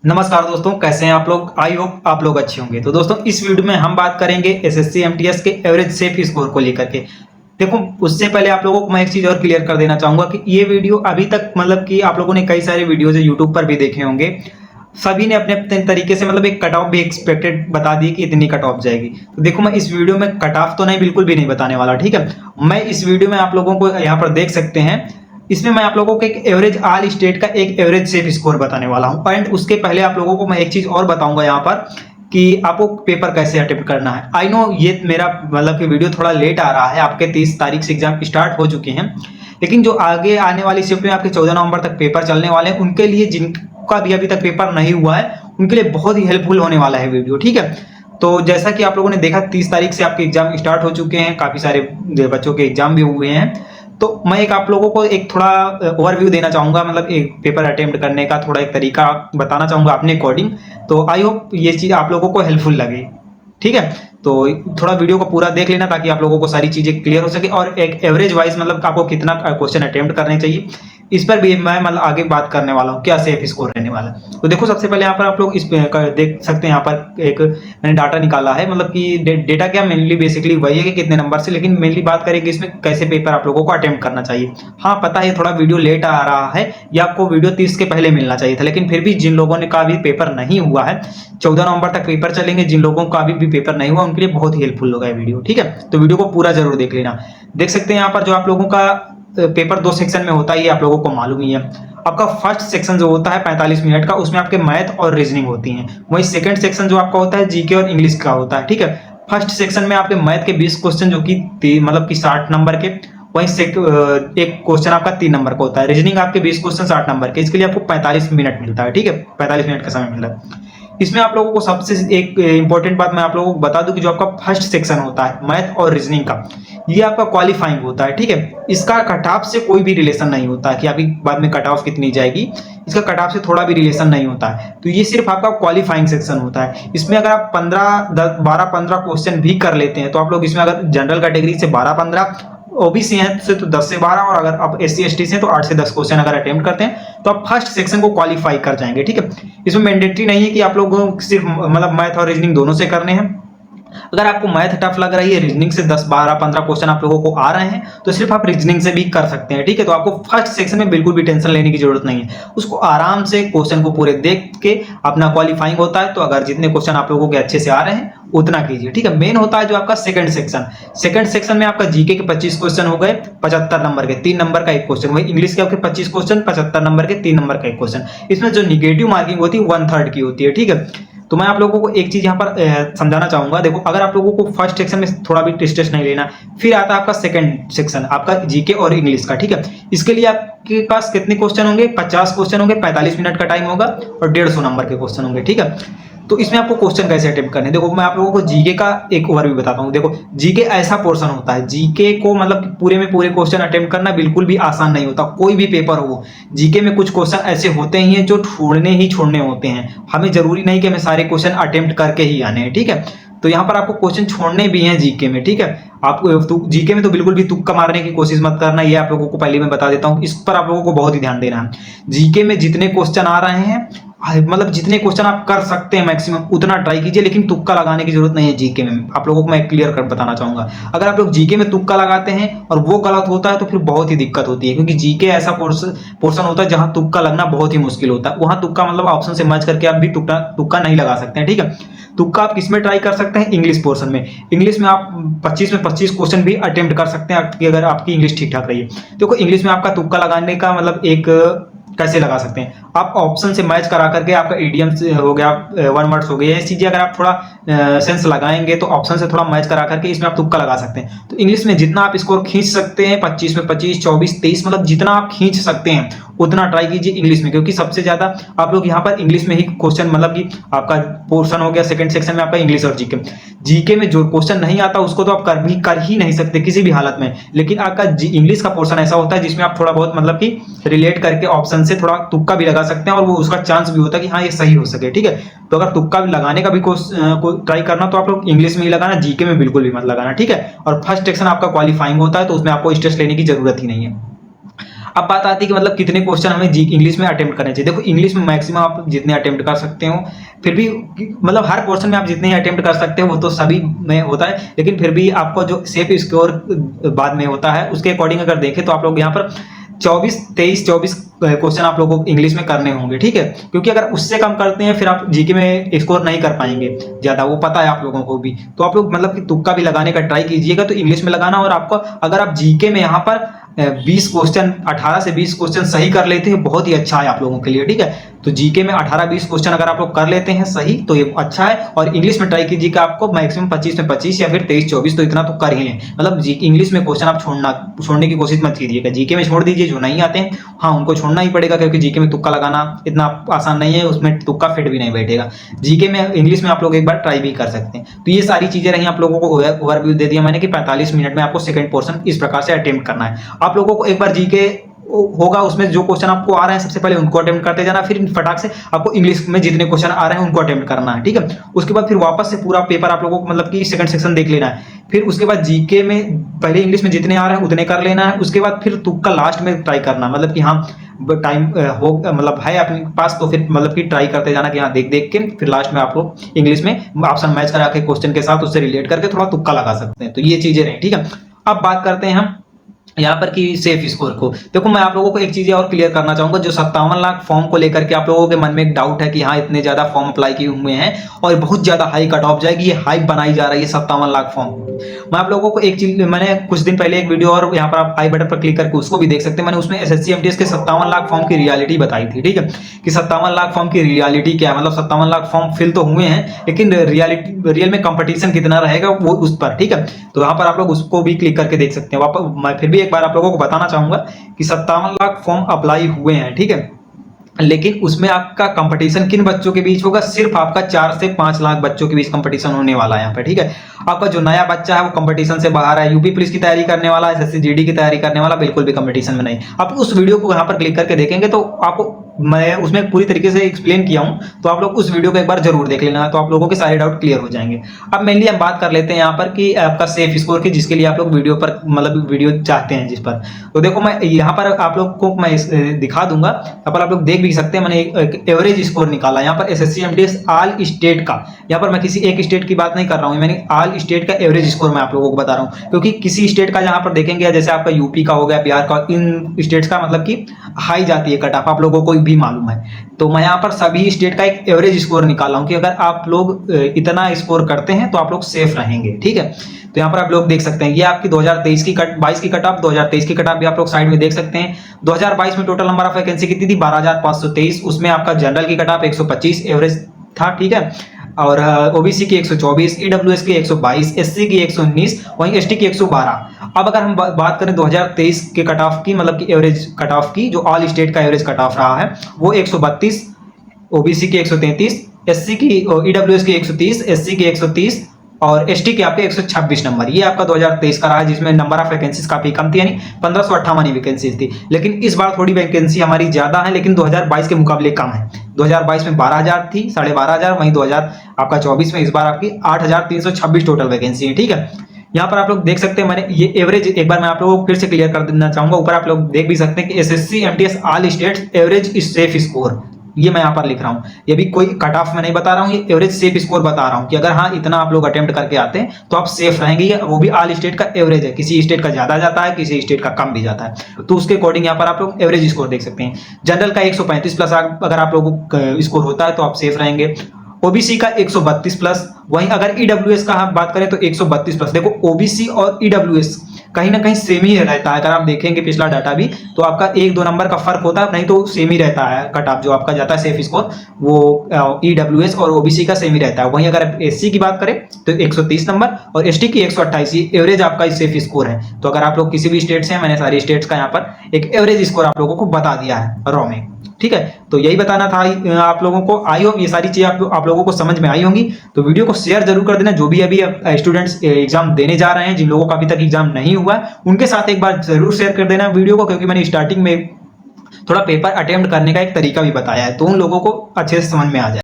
नमस्कार दोस्तों, कैसे हैं आप लोग। आई होप आप लोग अच्छे होंगे। तो दोस्तों, इस वीडियो में हम बात करेंगे एसएससी एमटीएस के एवरेज सेफ स्कोर को लेकर के। देखो, उससे पहले आप लोगों को मैं एक चीज और क्लियर कर देना चाहूंगा कि ये वीडियो अभी तक मतलब कि आप लोगों ने कई सारे वीडियोज यूट्यूब पर भी देखे होंगे। सभी ने अपने अपने तरीके से मतलब एक कट ऑफ भी एक्सपेक्टेड बता दी कि इतनी कट ऑफ जाएगी। तो देखो, मैं इस वीडियो में कट ऑफ तो नहीं, बिल्कुल भी नहीं बताने वाला, ठीक है। मैं इस वीडियो में आप लोगों को यहाँ पर देख सकते हैं, इसमें मैं आप लोगों को एक एवरेज ऑल स्टेट का एक एवरेज सेफ स्कोर बताने वाला हूं। एंड उसके पहले आप लोगों को मैं एक चीज और बताऊंगा यहाँ पर कि आपको पेपर कैसे अटेम्प्ट करना है। आई नो ये मेरा मतलब कि वीडियो थोड़ा लेट आ रहा है, आपके 30 तारीख से एग्जाम स्टार्ट हो चुके हैं, लेकिन जो आगे आने वाली शिफ्ट में आपके 14 नवंबर तक पेपर चलने वाले हैं, उनके लिए जिनका भी अभी तक पेपर नहीं हुआ है, उनके लिए बहुत ही हेल्पफुल होने वाला है वीडियो, ठीक है। तो जैसा कि आप लोगों ने देखा, 30 तारीख से आपके एग्जाम स्टार्ट हो चुके हैं, काफी सारे बच्चों के एग्जाम भी हुए हैं। तो मैं एक आप लोगों को एक थोड़ा ओवरव्यू देना चाहूंगा, मतलब एक पेपर अटेम्प्ट करने का थोड़ा एक तरीका बताना चाहूंगा अपने अकॉर्डिंग। तो आई होप ये चीज आप लोगों को हेल्पफुल लगे, ठीक है। तो थोड़ा वीडियो को पूरा देख लेना ताकि आप लोगों को सारी चीजें क्लियर हो सके, और एक एवरेज वाइज मतलब आपको कितना क्वेश्चन अटेम्प्ट करने चाहिए, इस पर भी मैं मतलब आगे बात करने वाला हूँ, क्या सेफ स्कोर रहने वाला है। तो देखो, सबसे पहले यहाँ पर आप लोग इस देख सकते हैं, यहाँ पर एक मैंने डाटा निकाला है, मतलब कि डेटा क्या मेनली बेसिकली वही है कि कितने नंबर से, लेकिन मेनली बात करेंगे इसमें कैसे पेपर आप लोगों को अटेम्प्ट करना चाहिए। हाँ, पता है थोड़ा वीडियो लेट आ रहा है, या आपको वीडियो 30 के पहले मिलना चाहिए था, लेकिन फिर भी जिन लोगों ने का अभी पेपर नहीं हुआ है, 14 नवंबर तक पेपर चलेंगे, जिन लोगों का अभी भी पेपर नहीं हुआ उनके लिए बहुत ही हेल्पफुल होगा ये वीडियो, ठीक है। तो वीडियो को पूरा जरूर देख लेना। देख सकते हैं यहाँ पर जो आप लोगों का पेपर 2 सेक्शन में होता है, ये आप लोगों को मालूम ही है। आपका फर्स्ट सेक्शन जो होता है 45 मिनट का, उसमें आपके मैथ और रीजनिंग होती हैं। वहीं सेकंड सेक्शन जो आपका होता है जीके और इंग्लिश का होता है, ठीक है। फर्स्ट सेक्शन में आपके मैथ के 20 क्वेश्चन जो कि मतलब कि 60 नंबर के, वहीं एक क्वेश्चन आपका 3 नंबर का होता है। रीजनिंग आपके 20 क्वेश्चन 60 नंबर के, इसके लिए आपको 45 मिनट मिलता है, ठीक है। 45 मिनट का समय मिलता है। इसमें आप लोगों को सबसे एक इंपॉर्टेंट बात मैं आप लोगों को बता दूं कि जो आपका फर्स्ट सेक्शन होता है मैथ और रीजनिंग का, ये आपका क्वालिफाइंग होता है, ठीक है। इसका कट ऑफ से कोई भी रिलेशन नहीं होता है कि अभी बाद में कट ऑफ कितनी जाएगी, इसका कट ऑफ से थोड़ा भी रिलेशन नहीं होता है। तो ये सिर्फ आपका क्वालिफाइंग सेक्शन होता है। इसमें अगर आप 12-15 क्वेश्चन भी कर लेते हैं, तो आप लोग इसमें अगर जनरल कैटेगरी से 12-15, ओबीसी हैं से तो 10 से 12, और अगर आप एससी एसटी से तो 8 से 10 क्वेश्चन अगर अटेम्प्ट करते हैं, तो आप फर्स्ट सेक्शन को क्वालिफाई कर जाएंगे, ठीक है। इसमें मैंडेटरी नहीं है कि आप लोगों को सिर्फ मतलब मैथ और रीजनिंग दोनों से करने हैं। अगर आपको मैथ टफ लग रही है, रीजनिंग से 10-12-15 क्वेश्चन आप लोगों को आ रहे हैं, तो सिर्फ आप रीजनिंग से भी कर सकते हैं, ठीक है। तो आपको फर्स्ट सेक्शन में बिल्कुल भी टेंशन लेने की जरूरत नहीं है, उसको आराम से क्वेश्चन को पूरे देख के अपना क्वालिफाइंग होता है। तो अगर जितने क्वेश्चन आप लोगों के अच्छे से आ रहे हैं उतना कीजिए, ठीक है। मेन होता है जो आपका सेकंड सेक्शन। सेकंड सेक्शन में आपका जीके के 25 क्वेश्चन हो गए, 75 नंबर के, 3 नंबर का एक क्वेश्चन। वही इंग्लिश के आपके 25 क्वेश्चन, 75 नंबर के, 3 नंबर का एक क्वेश्चन। इसमें जो निगेटिव मार्किंग होती है 1/3 की होती है, ठीक है। तो मैं आप लोगों को एक चीज यहाँ पर समझाना चाहूंगा। देखो, अगर आप लोगों को फर्स्ट सेक्शन में थोड़ा भी टेस्ट नहीं लेना, फिर आता है आपका सेकंड सेक्शन आपका जीके और इंग्लिश का, ठीक है। इसके लिए आपके पास कितने क्वेश्चन होंगे? 50 क्वेश्चन होंगे, 45 मिनट का टाइम होगा, और 150 नंबर के क्वेश्चन होंगे, ठीक है। तो इसमें आपको क्वेश्चन कैसे अटेम्प्ट करने हैं, देखो मैं आप लोगों को जीके का एक ओवरव्यू बताता हूँ। देखो, जीके ऐसा पोर्शन होता है, जीके को मतलब पूरे में पूरे क्वेश्चन अटेम्प्ट करना बिल्कुल भी आसान नहीं होता। कोई भी पेपर हो, जीके में कुछ क्वेश्चन ऐसे होते ही हैं जो छोड़ने होते हैं। हमें जरूरी नहीं कि हमें सारे क्वेश्चन अटेम्प्ट करके ही आने हैं, ठीक है। तो यहाँ पर आपको क्वेश्चन छोड़ने भी हैं जीके में, ठीक है। आपको जीके में तो बिल्कुल भी तुक्का मारने की कोशिश मत करना, ये आप लोगों को पहले मैं बता देता हूँ। इस पर आप लोगों को बहुत ही ध्यान देना है। जीके में जितने क्वेश्चन आ रहे हैं, मतलब जितने क्वेश्चन आप कर सकते हैं मैक्सिमम उतना ट्राई कीजिए, लेकिन तुक्का लगाने की जरूरत नहीं है जीके में। आप लोगों को मैं क्लियर कर बताना चाहूंगा, अगर आप लोग जीके में तुक्का लगाते हैं और वो गलत होता है तो फिर बहुत ही दिक्कत होती है, क्योंकि जीके ऐसा पोर्शन होता है जहां तुक्का लगना बहुत ही मुश्किल होता है। वहां तुक्का मतलब ऑप्शन से मैच करके आप भी तुक्का नहीं लगा सकते हैं, ठीक है। तुक्का आप किसमें ट्राई कर सकते हैं? इंग्लिश पोर्शन में। इंग्लिश में आप 25 में 25 क्वेश्चन भी अटेम्प्ट कर सकते हैं अगर आपकी इंग्लिश ठीक ठाक रही है। देखो, इंग्लिश में आपका तुक्का लगाने का मतलब एक कैसे लगा सकते हैं, आप ऑप्शन से मैच करा करके, आपका इडियम हो गया, वन वर्ड्स हो गए, ये चीजें अगर आप थोड़ा सेंस लगाएंगे तो ऑप्शन से थोड़ा मैच करा करके इसमें आप तुक्का लगा सकते हैं। तो इंग्लिश में जितना आप स्कोर खींच सकते हैं, 25 में 25, 24, 23, मतलब जितना आप खींच सकते हैं उतना ट्राई कीजिए इंग्लिश में, क्योंकि सबसे ज्यादा आप लोग यहाँ पर इंग्लिश में ही क्वेश्चन, मतलब कि आपका पोर्शन हो गया सेकंड सेक्शन में आपका इंग्लिश और जीके। जीके में जो क्वेश्चन नहीं आता उसको तो आप कर ही नहीं सकते किसी भी हालत में, लेकिन आपका इंग्लिश का पोर्शन ऐसा होता है जिसमें आप थोड़ा बहुत मतलब कि रिलेट करके ऑप्शन से थोड़ा तुक्का भी लगा सकते हैं, और वो उसका चांस भी होता है कि हाँ ये सही हो सके, ठीक है। तो अगर तुक्का लगाने का भी ट्राई करना तो आप लोग इंग्लिश में ही लगाना, जीके में बिल्कुल भी मत लगाना, ठीक है। और फर्स्ट सेक्शन आपका क्वालिफाइंग होता है, तो उसमें आपको स्ट्रेस लेने की जरूरत ही नहीं है। अब बात आती है कि मतलब कितने क्वेश्चन हमें जी इंग्लिश में अटेम्प्ट करने चाहिए। देखो इंग्लिश में मैक्सिमम आप जितने अटेम्प्ट कर सकते हो, फिर भी मतलब हर पोर्शन में आप जितने अटेम्प्ट कर सकते हो वो तो सभी में होता है, लेकिन फिर भी आपको जो सेफ स्कोर बाद में होता है उसके अकॉर्डिंग अगर देखें तो आप लोग यहाँ पर 24 क्वेश्चन आप लोगों को इंग्लिश में करने होंगे, ठीक है। क्योंकि अगर उससे कम करते हैं फिर आप जीके में स्कोर नहीं कर पाएंगे ज्यादा, वो पता है आप लोगों को भी। तो आप लोग मतलब कि तुक्का भी लगाने का ट्राई कीजिएगा तो इंग्लिश में लगाना। और आपको अगर आप जीके में यहाँ पर 20 क्वेश्चन 18 से 20 क्वेश्चन सही कर लेते हैं बहुत ही अच्छा है आप लोगों के लिए, ठीक है। तो जीके में 18-20 क्वेश्चन अगर आप लोग कर लेते हैं सही तो ये अच्छा है। और इंग्लिश में ट्राई कीजिएगा, आपको मैक्सिमम 25 में 25 या फिर 23-24 तो इतना तो कर ही लें। मतलब इंग्लिश में क्वेश्चन आप छोड़ने की कोशिश मत कीजिएगा। जीके में छोड़ दीजिए, जो नहीं आते हैं हाँ उनको छोड़ना ही पड़ेगा, क्योंकि जीके में तुक्का लगाना इतना आसान नहीं है, उसमें तुक्का फिट भी नहीं बैठेगा। जीके में इंग्लिश में आप लोग एक बार ट्राई भी कर सकते हैं। तो ये सारी चीजें रही आप लोगों को ओवरव्यू दे दिया मैंने कि 45 मिनट में आपको सेकंड पोर्शन इस प्रकार से अटेम्प्ट करना है। आप लोगों को एक बार जीके होगा उसमें जो क्वेश्चन आपको आ रहे हैं सबसे पहले उनको अटेम्प्ट करते जाना, फिर फटाक से आपको इंग्लिश में जितने क्वेश्चन आ रहे हैं उनको अटेम्प्ट करना है, ठीक है। उसके बाद फिर वापस से पूरा पेपर आप लोगों को मतलब कि सेकंड सेक्शन देख लेना है। फिर उसके बाद जीके में पहले इंग्लिश में जितने आ रहे हैं उतने कर लेना है। उसके बाद फिर तुक्का लास्ट में ट्राई करना, मतलब कि हाँ टाइम हो मतलब है अपने पास तो फिर मतलब कि ट्राई करते जाना कि हाँ देख देख के फिर लास्ट में आप लोग इंग्लिश में ऑप्शन मैच करा के क्वेश्चन के साथ उससे रिलेट करके थोड़ा तुक्का लगा सकते हैं। तो ये चीजें रही, ठीक है। अब बात करते हैं हम यहाँ पर कि सेफ स्कोर को। देखो मैं आप लोगों को एक चीज और क्लियर करना चाहूंगा, जो 57 लाख फॉर्म को लेकर के आप लोगों के मन में एक डाउट है कि हाँ इतने ज्यादा फॉर्म अप्लाई किए हुए हैं और बहुत ज्यादा हाई कट ऑफ जाएगी, ये हाइप बनाई जा रही है 57 लाख फॉर्म। मैं आप लोगों को एक चीज, मैंने कुछ दिन पहले एक वीडियो और यहाँ पर आप आई बटन पर क्लिक करके उसको भी देख सकते हैं, मैंने उसमें एसएससी एमटीएस के 57 लाख फॉर्म की रियलिटी बताई थी, ठीक है। कि 57 लाख फॉर्म की रियलिटी क्या है, मतलब 57 लाख फॉर्म फिल तो हुए हैं लेकिन रियल में कंपटीशन कितना रहेगा वो उस पर, ठीक है। तो यहाँ पर आप लोग उसको भी क्लिक करके देख सकते हैं। वापस मैं फिर भी एक बार आप लोगों को बताना चाहूंगा कि 57 लाख फॉर्म अप्लाई हुए हैं, ठीक है। लेकिन उसमें आपका कंपटीशन किन बच्चों के बीच होगा, सिर्फ आपका 4 से 5 लाख बच्चों के बीच कंपटीशन होने वाला है यहाँ पे, ठीक है। आपका जो नया बच्चा है वो कंपटीशन से बाहर है, यूपी पुलिस की तैयारी करने वाला, एसएससी जीडी की तैयारी करने वाला बिल्कुल भी कंपटीशन में नहीं। आप उस वीडियो को यहाँ पर क्लिक करके देखेंगे तो आपको मैं उसमें पूरी तरीके से एक्सप्लेन किया हूं, तो आप लोग उस वीडियो को एक बार जरूर देख लेना, तो आप लोगों के सारे डाउट क्लियर हो जाएंगे। अब मेनली हम बात कर लेते हैं यहाँ पर कि आपका सेफ स्कोर की, जिसके लिए आप लोग वीडियो पर मतलब वीडियो चाहते हैं जिस पर। तो देखो मैं यहाँ पर आप लोग को मैं दिखा दूंगा, यहाँ पर आप लोग देख भी सकते हैं। मैंने एक एवरेज स्कोर निकाला यहाँ पर एसएससी एमटीएस ऑल स्टेट का। यहाँ पर मैं किसी एक स्टेट की बात नहीं कर रहा हूँ, मैंने ऑल स्टेट का एवरेज स्कोर मैं आप लोगों को बता रहा हूँ। क्योंकि किसी स्टेट का यहाँ पर देखेंगे जैसे आपका यूपी का हो गया, बिहार का, इन स्टेट्स का मतलब कि हाई जाती है कट ऑफ, आप लोगों को भी मालूम है। तो मैं यहाँ पर सभी स्टेट का एक एवरेज स्कोर निकाला हूं कि अगर आप लोग इतना स्कोर करते हैं तो आप लोग सेफ रहेंगे, ठीक है। तो यहाँ पर आप लोग देख सकते हैं ये आपकी 2023 की 22 की कट ऑफ, 2023 की कट ऑफ भी आप लोग साइड में देख सकते हैं। 2022 में टोटल नंबर ऑफ वैकेंसी कितनी थी, 12,523। उसमें आपका जनरल की कट ऑफ 125 एवरेज था, ठीक है। और ओबीसी की 124, ईडब्ल्यूएस की 122, एससी की 119, वहीं एसटी की 112। अब अगर हम बात करें 2023 के कट ऑफ की, मतलब कि एवरेज कट ऑफ की, जो ऑल स्टेट का एवरेज कट ऑफ रहा है वो 132, ओबीसी की 133, एससी की ईडब्ल्यूएस की 130, एससी की 130 और एसटी के आपके 126 नंबर। ये आपका 2023 का रहा है, जिसमें नंबर ऑफ वैकेंसीज काफी कम थी, यानी 1558 ही वैकेंसीज थी। लेकिन इस बार थोड़ी वैकेंसी हमारी ज्यादा है, लेकिन 2022 के मुकाबले कम है। 2022 में 12,000 थी, 12,500, वहीं 2024 में इस बार आपकी 8,326 टोटल वैकेंसी है, ठीक है। यहाँ पर आप लोग देख सकते हैं, मैंने ये एवरेज एक बार मैं आप लोगों को फिर से क्लियर कर देना चाहूंगा। ऊपर आप लोग देख भी सकते हैं कि SSC MTS all states average safe score, ये मैं यहाँ पर लिख रहा हूँ। ये भी कोई कट ऑफ में नहीं बता रहा हूँ, ये एवरेज सेफ स्कोर बता रहा हूँ कि अगर हाँ इतना आप लोग अटेम्प्ट करके आते हैं तो आप सेफ रहेंगे। वो भी ऑल स्टेट का एवरेज है, किसी स्टेट का ज्यादा जाता है, किसी स्टेट का कम भी जाता है, तो उसके अकॉर्डिंग यहाँ पर आप लोग एवरेज स्कोर देख सकते हैं। जनरल का 135 प्लस अगर आप लोगों को स्कोर होता है तो आप सेफ रहेंगे। ओबीसी का 132 प्लस, वहीं अगर ईडब्ल्यूएस का हम बात करें तो 132 प्लस। देखो ओबीसी और ईडब्ल्यूएस कहीं ना कहीं सेम ही रहता है, अगर आप देखेंगे पिछला डाटा भी तो आपका 1-2 नंबर का फर्क होता है, नहीं तो सेम ही रहता है कट ऑफ जो आपका जाता है सेफ स्कोर, वो ईडब्ल्यूएस और ओबीसी का सेम ही रहता है। वहीं अगर एससी की बात करें तो 130 नंबर और एसटी की 128, एवरेज आपका सेफ स्कोर है। तो अगर आप लोग किसी भी स्टेट से हैं, मैंने सारी स्टेट्स का यहाँ पर एक एवरेज स्कोर आप लोगों को बता दिया है रॉ में, ठीक है। तो यही बताना था आप लोगों को। आई होप ये सारी चीजें आप लोगों को समझ में आई होंगी। तो वीडियो को शेयर जरूर कर देना, जो भी अभी स्टूडेंट्स एग्जाम देने जा रहे हैं, जिन लोगों का अभी तक एग्जाम नहीं हुआ उनके साथ एक बार जरूर शेयर कर देना वीडियो को, क्योंकि मैंने स्टार्टिंग में थोड़ा पेपर अटेम्प्ट करने का एक तरीका भी बताया है, तो उन लोगों को अच्छे से समझ में आ जाए।